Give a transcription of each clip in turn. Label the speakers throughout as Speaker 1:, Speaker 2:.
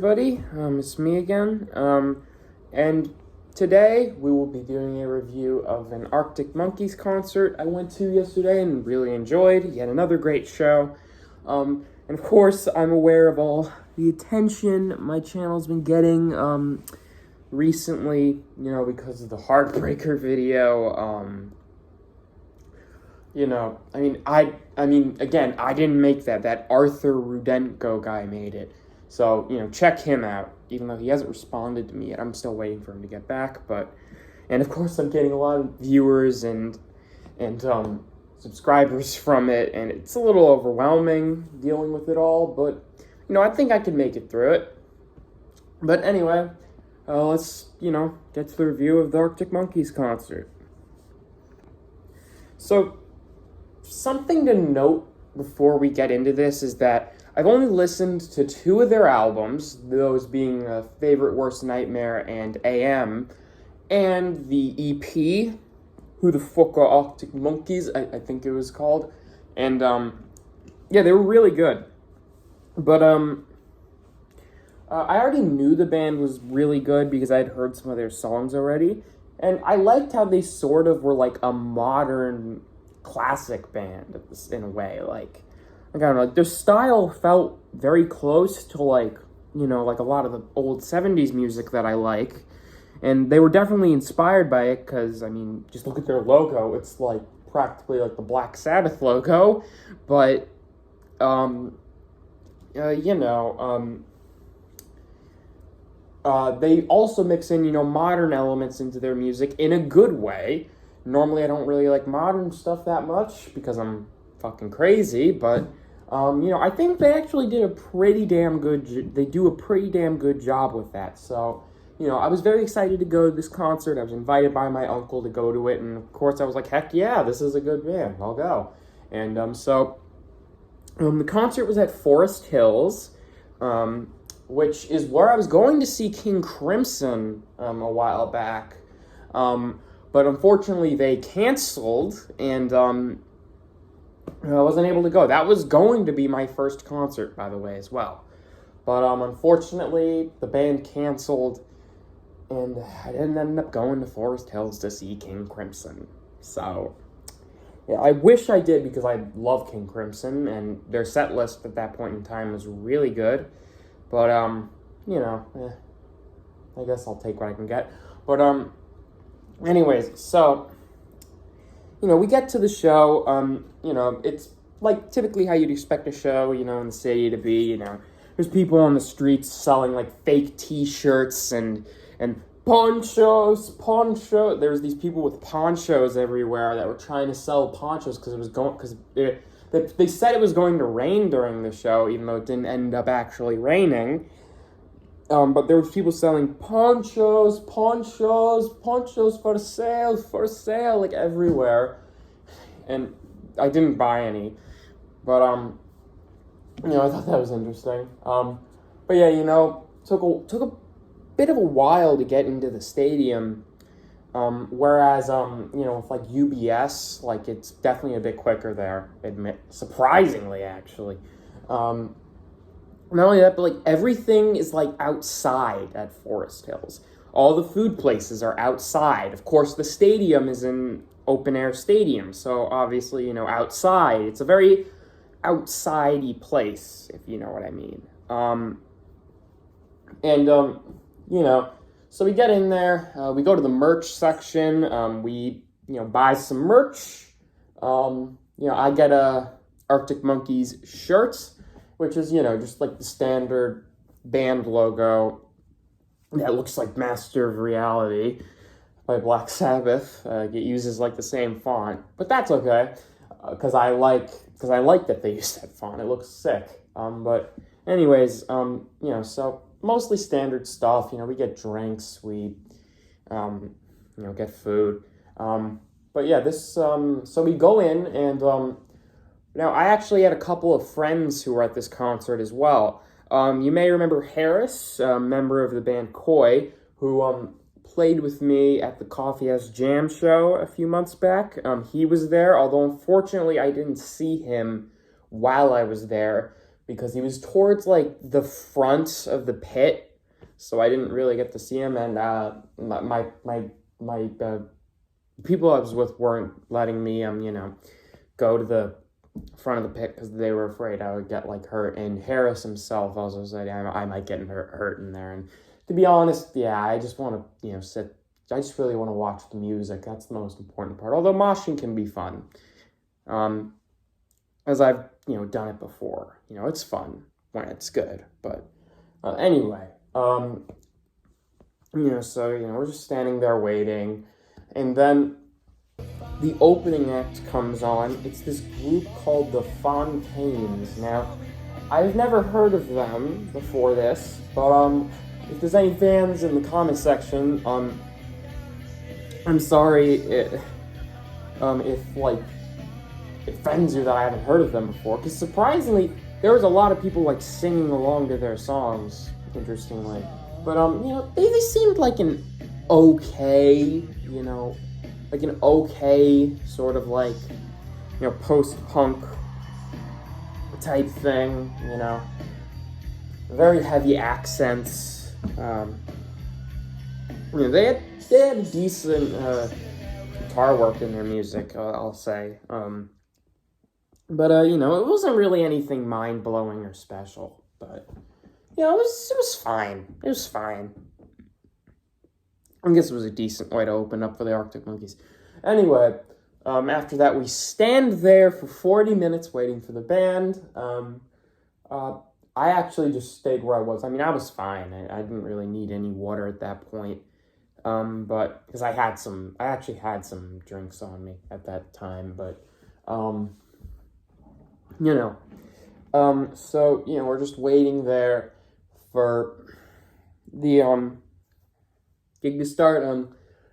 Speaker 1: everybody. It's me again. And today we will be doing a review of an Arctic Monkeys concert I went to yesterday and really enjoyed. Yet another great show. And of course, I'm aware of all the attention my channel's been getting recently, because of the Heartbreaker video. Again, I didn't make that. That Arthur Rudenko guy made it. So, check him out. Even though he hasn't responded to me yet. I'm still waiting for him to get back. And of course, I'm getting a lot of viewers and subscribers from it. And it's a little overwhelming dealing with it all. But, I think I can make it through it. But anyway, let's, get to the review of the Arctic Monkeys concert. So, something to note before we get into this is that I've only listened to 2 of their albums, those being Favorite Worst Nightmare and AM, and the EP, Who the Fuck Are Arctic Monkeys, I think it was called. And, they were really good. But, I already knew the band was really good because I'd heard some of their songs already. And I liked how they sort of were like a modern classic band in a way. Like, I don't know, their style felt very close to like a lot of the old 70s music that I like. And they were definitely inspired by it because, just look at their logo. It's like practically like the Black Sabbath logo. But, they also mix in, modern elements into their music in a good way. Normally, I don't really like modern stuff that much because I'm fucking crazy, but, I think they actually did a pretty damn good job with that. So, I was very excited to go to this concert. I was invited by my uncle to go to it, and of course I was like, heck yeah, this is a good band. I'll go. And, the concert was at Forest Hills, which is where I was going to see King Crimson a while back. But unfortunately they canceled, and I wasn't able to go. That was going to be my first concert, by the way, as well. But unfortunately the band canceled, and I didn't end up going to Forest Hills to see King Crimson. So, yeah, I wish I did because I love King Crimson, and their set list at that point in time was really good. But, I guess I'll take what I can get. But, anyways, so, we get to the show, it's like typically how you'd expect a show, in the city to be, there's people on the streets selling, like, fake t-shirts and ponchos. There's these people with ponchos everywhere that were trying to sell ponchos because they said it was going to rain during the show, even though it didn't end up actually raining. But there were people selling ponchos for sale, like everywhere. And I didn't buy any. But, I thought that was interesting. But yeah, took a bit of a while to get into the stadium. Whereas, with like UBS, like it's definitely a bit quicker there, surprisingly, actually. Not only that, but like everything is like outside at Forest Hills. All the food places are outside. Of course, the stadium is an open air stadium, so obviously, outside. It's a very outside-y place, if you know what I mean. So we get in there, we go to the merch section, we, buy some merch. I get a Arctic Monkeys shirt, which is, just like the standard band logo that looks like Master of Reality by Black Sabbath. It uses like the same font, but that's okay, because I like that they use that font. It looks sick. But anyways, so mostly standard stuff. We get drinks, we, get food. But yeah, so we go in, and, now I actually had a couple of friends who were at this concert as well. You may remember Harris, a member of the band Koi, who, played with me at the Coffee House Jam show a few months back. He was there, although unfortunately I didn't see him while I was there, because he was towards like the front of the pit, so I didn't really get to see him. And my people I was with weren't letting me go to the front of the pit because they were afraid I would get like hurt. And Harris himself also said I might get hurt in there. And to be honest, yeah, I just want to sit. I just really want to watch the music. That's the most important part. Although moshing can be fun, as I've done it before. It's fun when it's good. But anyway, so we're just standing there waiting, and then the opening act comes on. It's this group called the Fontaines. Now, I've never heard of them before this, but if there's any fans in the comment section, I'm sorry if it offends you that I haven't heard of them before, because surprisingly, there was a lot of people like singing along to their songs, interestingly. But they seemed like an okay, like an okay sort of like, post-punk type thing, very heavy accents. They had decent guitar work in their music, I'll say. But it wasn't really anything mind-blowing or special. But, it was fine. It was fine. I guess it was a decent way to open up for the Arctic Monkeys. Anyway, after that, we stand there for 40 minutes waiting for the band. I actually just stayed where I was. I mean, I was fine. I didn't really need any water at that point. But because I actually had some drinks on me at that time. But, so, we're just waiting there for the, gig to start,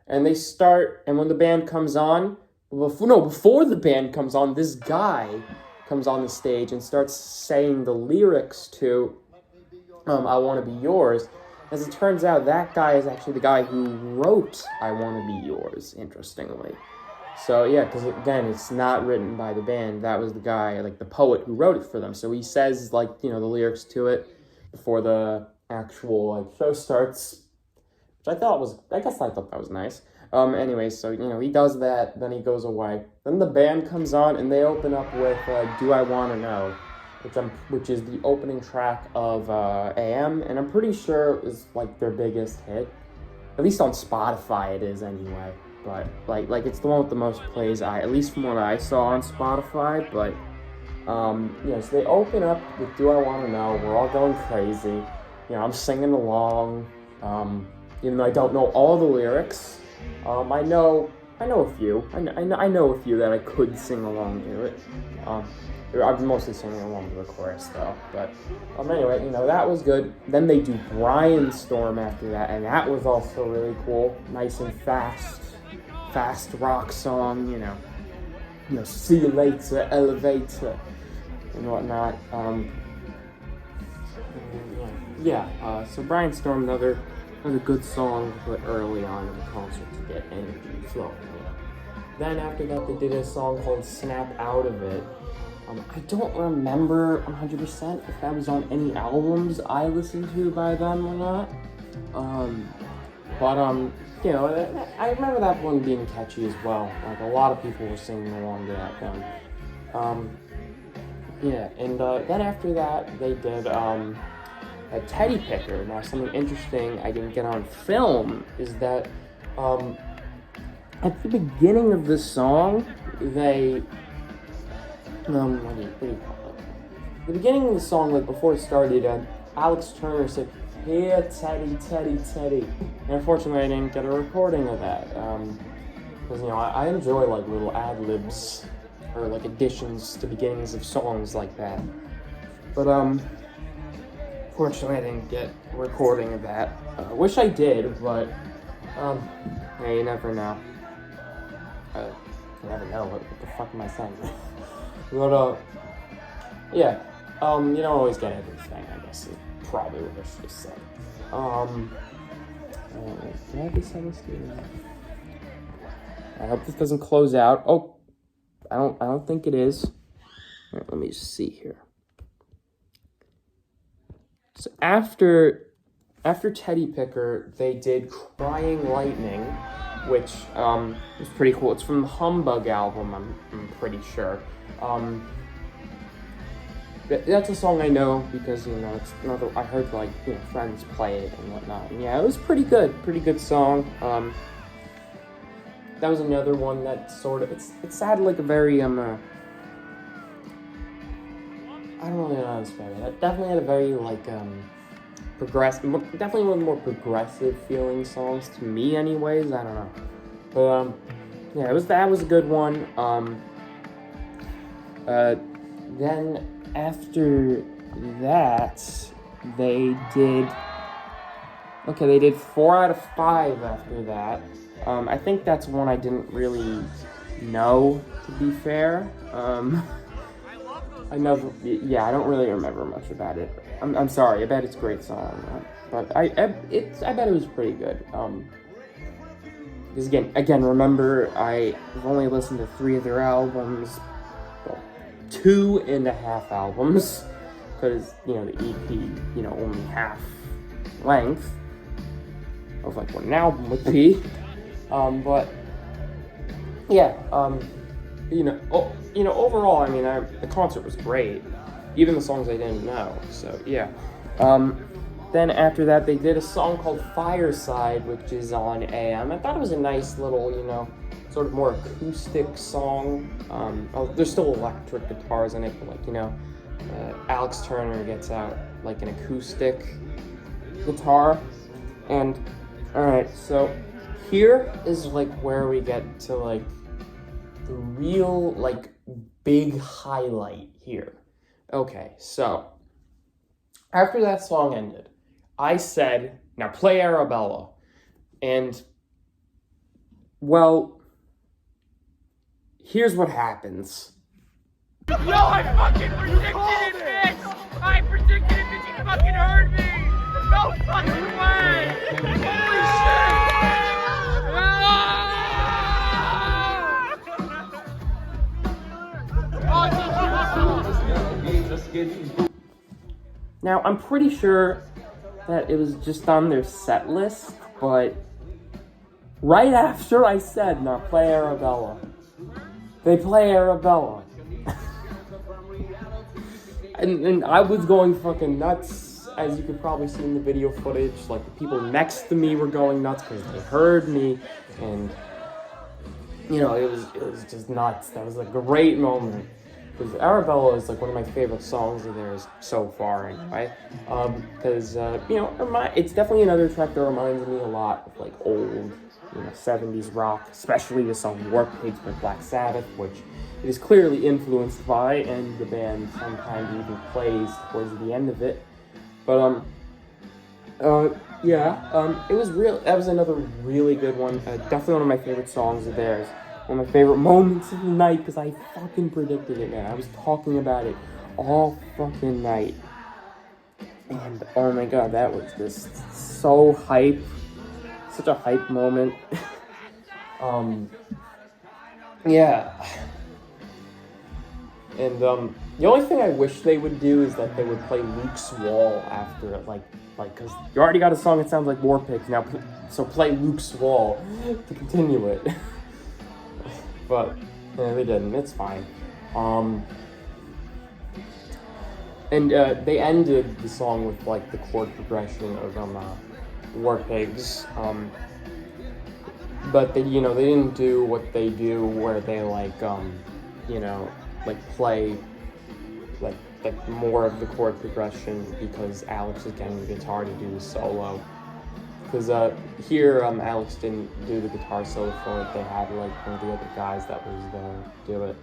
Speaker 1: and they start, and when the band comes on, before the band comes on, this guy comes on the stage and starts saying the lyrics to, I Want to Be Yours. As it turns out, that guy is actually the guy who wrote I Want to Be Yours, interestingly. So, yeah, because, again, it's not written by the band. That was the guy, like, the poet who wrote it for them. So he says, like, the lyrics to it before the actual, like, show starts, which I thought that was nice. Anyway, so, he does that, then he goes away. Then the band comes on, and they open up with Do I Wanna Know, which is the opening track of AM, and I'm pretty sure is, like, their biggest hit. At least on Spotify it is, anyway. But, like it's the one with the most plays, at least from what I saw on Spotify. But, so they open up with Do I Wanna Know. We're all going crazy. I'm singing along, even though I don't know all the lyrics. I know a few. I know a few that I could sing along to it. I'm mostly singing along to the chorus, though. But, anyway, that was good. Then they do Brian Storm after that, and that was also really cool. Nice and fast rock song, See You Later, Elevator, and whatnot. So Brian Storm, another good song to put early on in the concert to get energy flowing. Then after that, they did a song called Snap Out of It. I don't remember 100% if that was on any albums I listened to by them or not. I remember that one being catchy as well. Like, a lot of people were singing along to that one. Then after that, they did a Teddy Picker. Now, something interesting I didn't get on film is that at the beginning of the song, they what do you call it? At the beginning of the song, like before it started, Alex Turner said, "Here, Teddy, Teddy, Teddy." And unfortunately, I didn't get a recording of that. Because, I enjoy, like, little ad-libs or, like, additions to beginnings of songs like that. But, fortunately, I didn't get a recording of that. I wish I did, but, hey, you never know. You never know. What the fuck am I saying? But, you don't always get everything, I guess. Is probably what I should have said. Did I just have this here? I hope this doesn't close out. Oh, I don't think it is. All right, let me just see here. So after Teddy Picker, they did Crying Lightning, which was pretty cool. It's from the Humbug album, I'm pretty sure. That's a song I know because, it's another, I heard, friends play it and whatnot. And yeah, it was pretty good song. That was another one that sort of, it sounded like a very, I don't really know how to describe it. It definitely had a very, progressive, definitely one of the more progressive feeling songs to me anyways, I don't know. But, yeah, that was a good one. Then after that, they did 4 out of 5 after that. I think that's one I didn't really know, to be fair. I don't really remember much about it. I'm sorry, I bet it's a great song, but I bet it was pretty good. Because again, remember, I've only listened to 3 of their albums, 2.5 albums, because, the EP, only half length of, what an album would be, but, yeah, overall, the concert was great, even the songs I didn't know, so, yeah. Then after that, they did a song called Fireside, which is on AM. I thought it was a nice little, sort of more acoustic song. There's still electric guitars in it, but Alex Turner gets out an acoustic guitar. And alright, so here is where we get to the real big highlight here. Okay, so after that song ended, I said, now play Arabella. And, well, here's what happens.
Speaker 2: Yo, I fucking predicted it, bitch! I predicted it, bitch! You fucking heard me! No fucking way! Holy
Speaker 1: shit! Now, I'm pretty sure that it was just on their set list, but right after I said, now play Arabella, they play Arabella. and I was going fucking nuts, as you could probably see in the video footage. The people next to me were going nuts because they heard me, and, it was just nuts. That was a great moment. Because Arabella is one of my favorite songs of theirs so far, anyway. Because it's definitely another track that reminds me a lot of old, 70s rock, especially the song War Pigs by Black Sabbath, which it is clearly influenced by, and the band sometimes even plays towards the end of it. But it was real. That was another really good one. Definitely one of my favorite songs of theirs. One of my favorite moments of the night, because I fucking predicted it, man. I was talking about it all fucking night. And, oh my god, that was just so hype. Such a hype moment. Yeah. And, the only thing I wish they would do is that they would play Luke's Wall after it, because you already got a song that sounds like War Pigs, now, so play Luke's Wall to continue it. But, yeah, they didn't. It's fine. And they ended the song with the chord progression of War Pigs. But they, they didn't do what they do where they play more of the chord progression because Alex is getting the guitar to do the solo. Because here, Alex didn't do the guitar solo for it. They had one of the other guys that was there do it.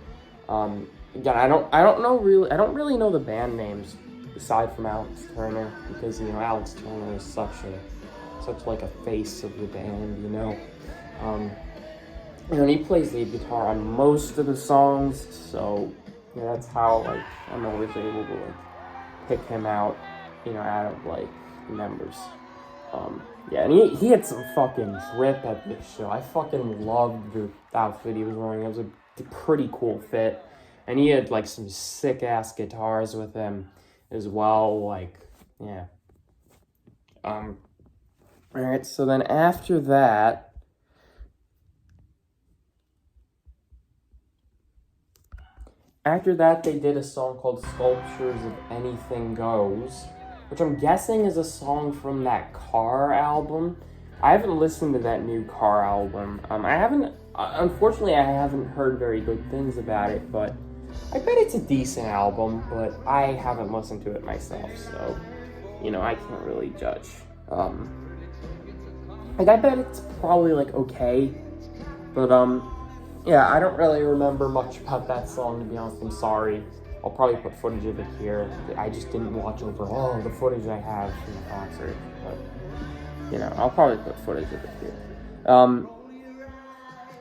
Speaker 1: Again, I don't really know the band names aside from Alex Turner, because Alex Turner is such a face of the band, and he plays the guitar on most of the songs, so that's how I'm always able to pick him out, out of members. Yeah, and he had some fucking drip at this show. I fucking loved the outfit he was wearing. It was a pretty cool fit. And he had, some sick-ass guitars with him as well. Yeah, Alright, so then after that, they did a song called Sculptures of Anything Goes, which I'm guessing is a song from that Car album. I haven't listened to that new Car album. Unfortunately, I haven't heard very good things about it, but I bet it's a decent album, but I haven't listened to it myself, so, I can't really judge. I bet it's probably, okay, but, yeah, I don't really remember much about that song, to be honest. I'm sorry. I'll probably put footage of it here. I just didn't watch over all the footage I have from the concert, but, I'll probably put footage of it here.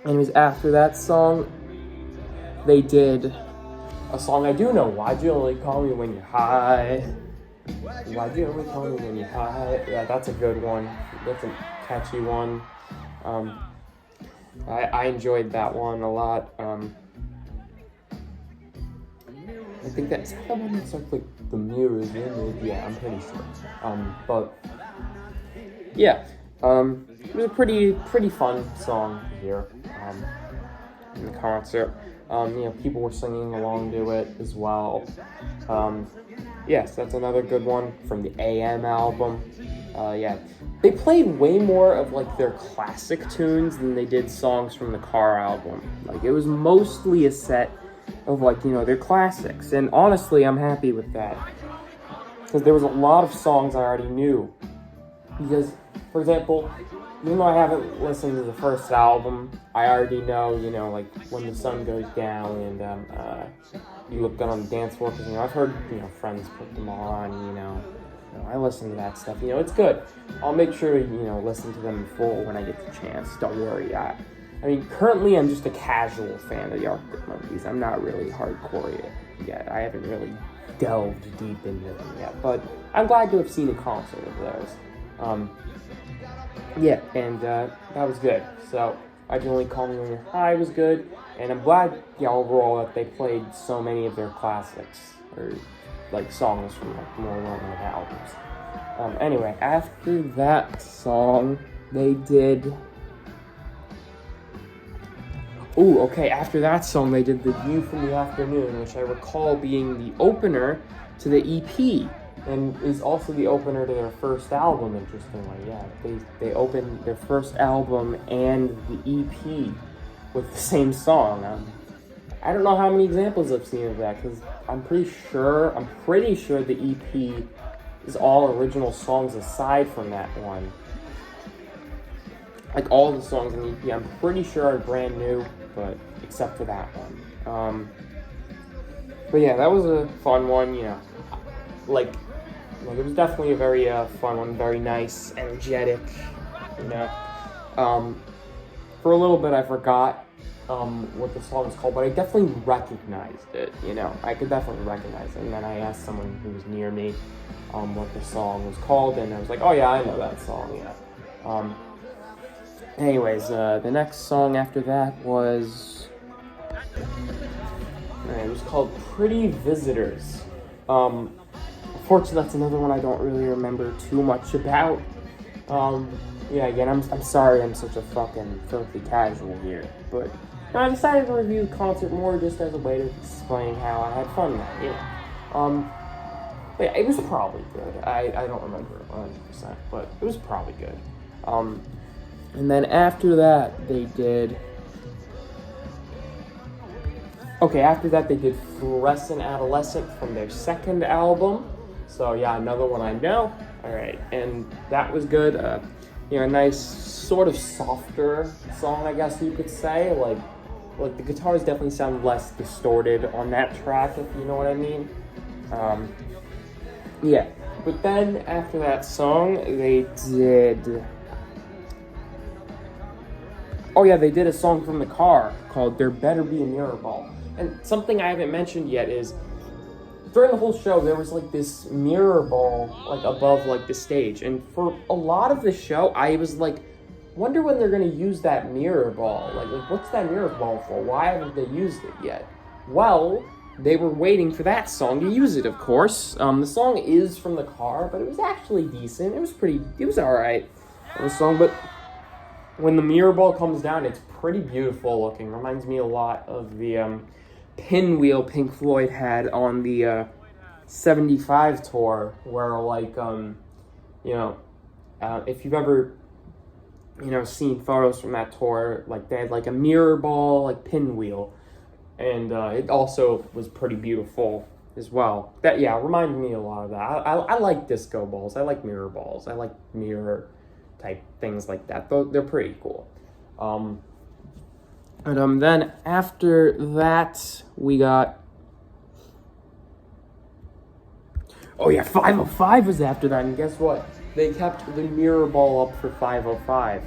Speaker 1: Anyways, after that song, they did a song I do know. Why'd you only call me when you're high? Why'd you only call me when you're high? Yeah, that's a good one. That's a catchy one. I enjoyed that one a lot. I think that's the one that starts like the mirror's image. Yeah, I'm pretty sure. But yeah, it was a pretty fun song to hear in the concert. People were singing along to it as well. Yes, that's another good one from the AM album. Yeah, they played way more of their classic tunes than they did songs from the Car album. It was mostly a set of their classics, and honestly, I'm happy with that because there was a lot of songs I already knew. Because, for example, even though I haven't listened to the first album, I already know, When the Sun Goes Down and You Look Good on the Dance Floor, because, I've heard, friends put them on, I listen to that stuff, it's good. I'll make sure to, listen to them in full when I get the chance, don't worry. Currently I'm just a casual fan of the Arctic Monkeys. I'm not really hardcore yet. I haven't really delved deep into them yet, but I'm glad to have seen a concert of theirs. Yeah, and that was good. So, I Can Only Call Me When You're High was good, and I'm glad, overall that they played so many of their classics, or, songs from, more well-known albums. Anyway, after that song, they did... after that song, they did The View from the Afternoon, which I recall being the opener to the EP, and is also the opener to their first album, interestingly. Yeah, they opened their first album and the EP with the same song. I don't know how many examples I've seen of that, because I'm pretty sure the EP is all original songs aside from that one. All the songs in the EP, I'm pretty sure are brand new, but except for that one. But yeah, that was a fun one, it was definitely a very fun one, very nice, energetic, For a little bit I forgot what the song was called, but I definitely recognized it, I could definitely recognize it, and then I asked someone who was near me what the song was called, and I was like, oh yeah, I know that song, yeah. Anyways, the next song after that was... it was called Pretty Visitors. Unfortunately, that's another one I don't really remember too much about. Yeah, again, I'm sorry I'm such a fucking filthy casual here, but I decided to review the concert more just as a way to explain how I had fun that year. But yeah, it was probably good. I don't remember 100%, but it was probably good. And then after that, they did... after that, they did Fluorescent Adolescent from their second album. So, yeah, another one I know. Alright, and that was good. A nice, sort of softer song, I guess you could say. The guitars definitely sound less distorted on that track, if you know what I mean. Yeah, but then after that song, they did... they did a song from the Car called There Better Be a Mirror Ball. And something I haven't mentioned yet is, during the whole show, there was this mirror ball above the stage. And for a lot of the show, I was wonder when they're going to use that mirror ball. What's that mirror ball for? Why haven't they used it yet? Well, they were waiting for that song to use it, of course. The song is from The Car, but it was actually decent. It was alright, the song, but when the mirror ball comes down, it's pretty beautiful looking. Reminds me a lot of the Pinwheel Pink Floyd had on the 75 tour, where like, if you've ever, seen photos from that tour, like they had like a mirror ball, like pinwheel. And it also was pretty beautiful as well. That, reminded me a lot of that. I like disco balls. I like mirror balls. I like mirror type things like that. They're pretty cool. But then after that, we got... Oh yeah, 505 was after that, and guess what? They kept the mirror ball up for 505.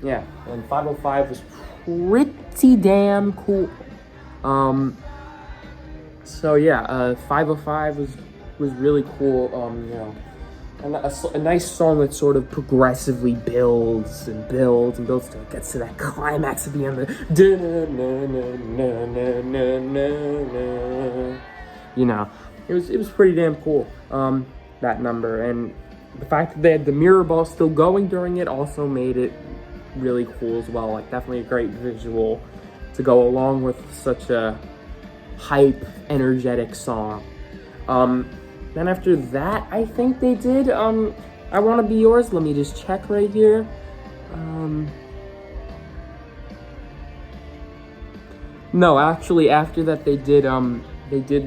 Speaker 1: Yeah, and 505 was pretty damn cool. So yeah, 505 was really cool. And a nice song that sort of progressively builds and builds and builds till it gets to that climax at the end. It was pretty damn cool. That number, and the fact that they had the mirror ball still going during it also made it really cool as well. Like, definitely a great visual to go along with such a hype, energetic song. Then after that, I think they did I Wanna Be Yours. Let me just check right here. No, actually, after that they did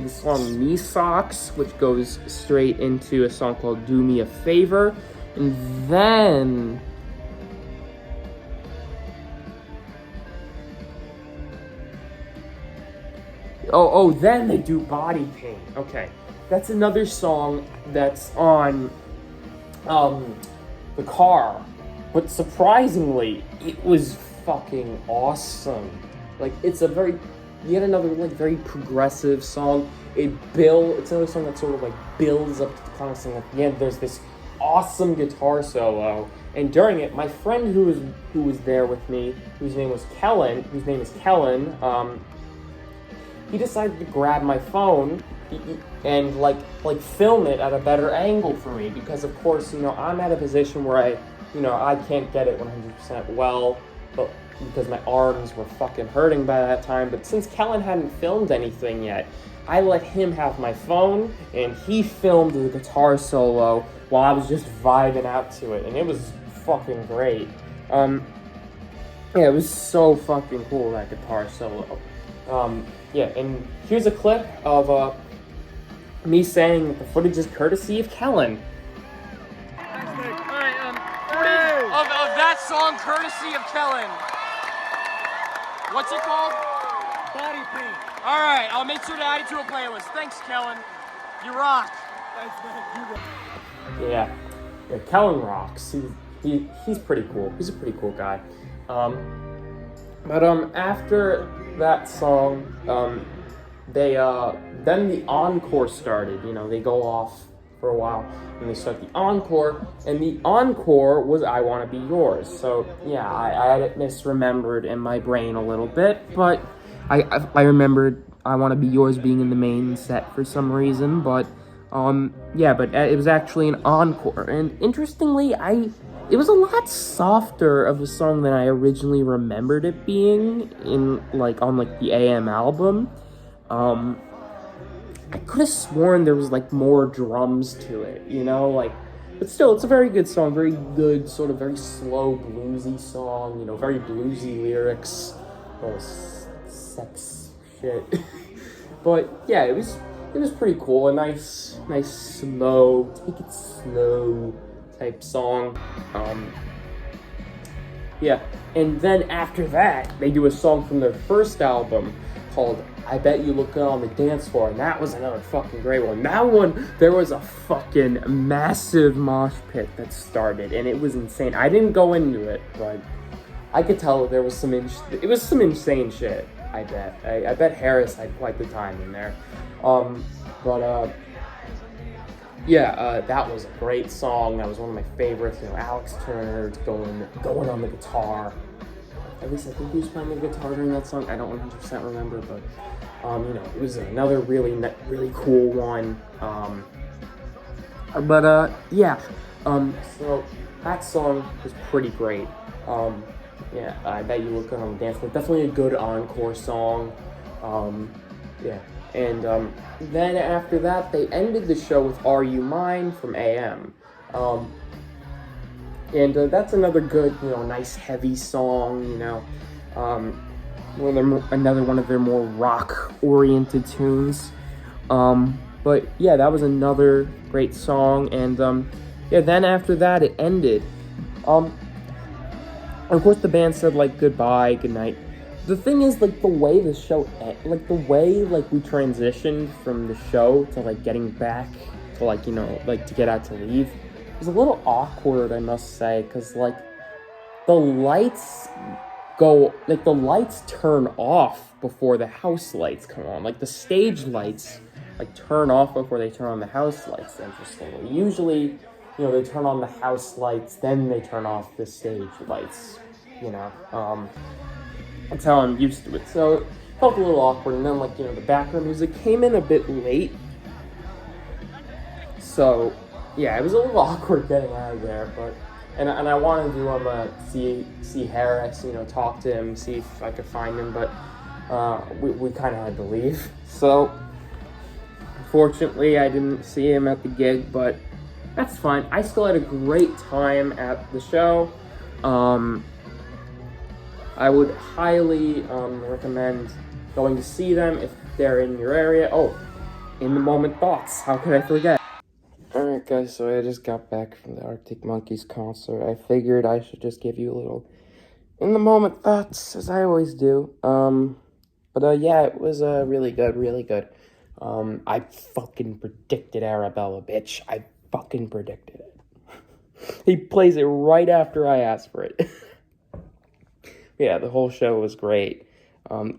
Speaker 1: the song Knee Socks, which goes straight into a song called Do Me a Favor. And then... then they do Body Pain. Okay. That's another song that's on The Car. But surprisingly, it was fucking awesome. Like, it's yet another like very progressive song. It's another song that sort of like builds up to the climax, and at the end there's this awesome guitar solo. And during it, my friend who was there with me, whose name is Kellen, he decided to grab my phone and like film it at a better angle for me, because of course, I'm at a position where I can't get it 100% well, but because my arms were fucking hurting by that time. But since Kellen hadn't filmed anything yet, I let him have my phone, and he filmed the guitar solo while I was just vibing out to it, and it was fucking great. It was so fucking cool, that guitar solo. And here's a clip of me saying that the footage is courtesy of Kellen.
Speaker 2: Alright, footage of that song courtesy of Kellen. What's it called? Body Pain. Alright, I'll make sure to add it to a playlist. Thanks, Kellen. You rock. Thanks, man.
Speaker 1: Yeah, Kellen rocks. He's pretty cool. He's a pretty cool guy. But after that song, then the encore started. They go off for a while, and they start the encore, and the encore was I Wanna Be Yours. So yeah, I had it misremembered in my brain a little bit, but I remembered I Wanna Be Yours being in the main set for some reason. But but it was actually an encore, and interestingly, it was a lot softer of a song than I originally remembered it being on the AM album. I could have sworn there was more drums to it, but still, it's a very good song, very good, sort of very slow, bluesy song, very bluesy lyrics, sex shit. But yeah, it was pretty cool, a nice slow, take it slow type song. And then after that, they do a song from their first album called I Bet You Look Good on the Dance Floor, and that was another fucking great one. That one, there was a fucking massive mosh pit that started, and it was insane. I didn't go into it, but I could tell there was some insane shit, I bet. I bet Harris had quite the time in there. That was a great song. That was one of my favorites. Alex Turner going on the guitar. At least I think he was playing the guitar during that song. I don't 100% remember, but It was another really cool one. So that song was pretty great. I bet you look good on the dance floor. Definitely a good encore song. Then after that, they ended the show with "Are You Mine" from AM. That's another good, nice heavy song. Another one of their more rock-oriented tunes. But yeah, that was another great song. And then after that, it ended. Of course, the band said goodbye, good night. The thing is, the way the show, the way we transitioned from the show to getting back to to get out to leave, was a little awkward, I must say, because the lights the lights turn off before the house lights come on. The stage lights turn off before they turn on the house lights. Interestingly, usually they turn on the house lights, then they turn off the stage lights. That's how I'm used to it. So it felt a little awkward. And then the background music came in a bit late. So yeah, it was a little awkward getting out of there. But and I wanted to see Harris, talk to him, see if I could find him. But we kind of had to leave. So unfortunately, I didn't see him at the gig. But that's fine. I still had a great time at the show. I would highly recommend going to see them if they're in your area. Oh, In the Moment Thoughts. How could I forget? Alright guys, so I just got back from the Arctic Monkeys concert. I figured I should just give you a little In the Moment Thoughts, as I always do. Yeah, it was really good, really good. I fucking predicted Arabella, bitch. I fucking predicted it. He plays it right after I asked for it. Yeah, the whole show was great.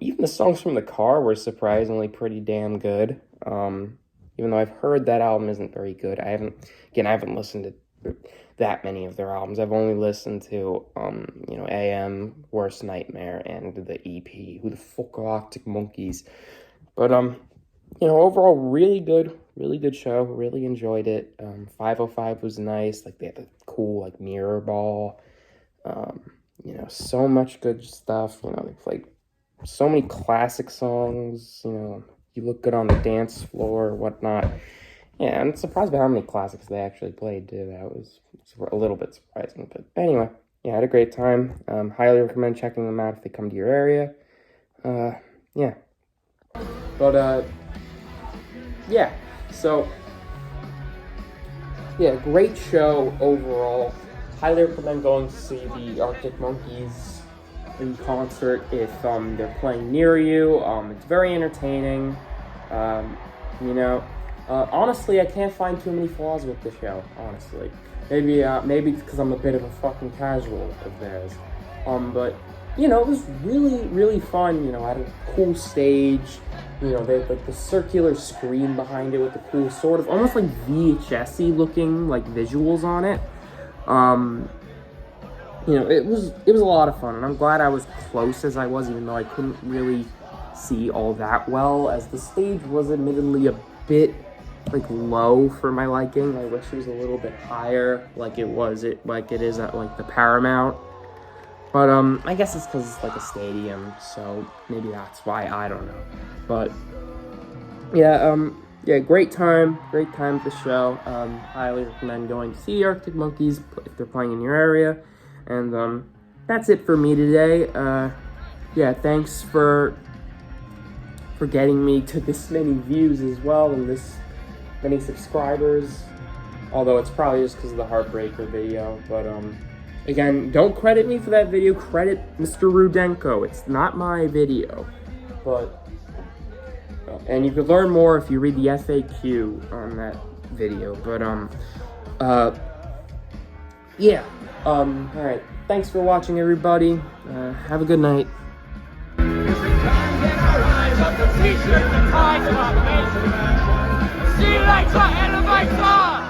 Speaker 1: Even the songs from the car were surprisingly pretty damn good. Even though I've heard that album isn't very good. I haven't listened to that many of their albums. I've only listened to, AM, Worst Nightmare, and the EP, Who the Fuck Are Arctic Monkeys? But, overall, really good show. Really enjoyed it. 505 was nice. They had the cool, mirror ball. So much good stuff. They played so many classic songs. You look good on the dance floor, whatnot. Yeah, I'm surprised by how many classics they actually played, too. That was a little bit surprising. But anyway, yeah, I had a great time. Highly recommend checking them out if they come to your area. Yeah. But, yeah. So, yeah, great show overall. Highly recommend going to see the Arctic Monkeys in concert if they're playing near you. It's very entertaining. Honestly, I can't find too many flaws with the show. Honestly, maybe it's because I'm a bit of a fucking casual of theirs. But it was really fun. I had a cool stage. They had the circular screen behind it with the cool sort of almost VHS-y looking visuals on it. It was a lot of fun, and I'm glad I was close as I was, even though I couldn't really see all that well, as the stage was admittedly a bit low for my liking. I wish it was a little bit higher, like it is at the Paramount. But I guess it's because it's a stadium, so maybe that's why, I don't know. But yeah, great time at the show. Highly recommend going to see the Arctic Monkeys if they're playing in your area. And that's it for me today. Thanks for getting me to this many views as well and this many subscribers. Although it's probably just because of the Heartbreaker video. But again, don't credit me for that video. Credit Mr. Rudenko. It's not my video. But and you can learn more if you read the FAQ on that video. But alright. Thanks for watching, everybody. Have a good night. See you later, elevator!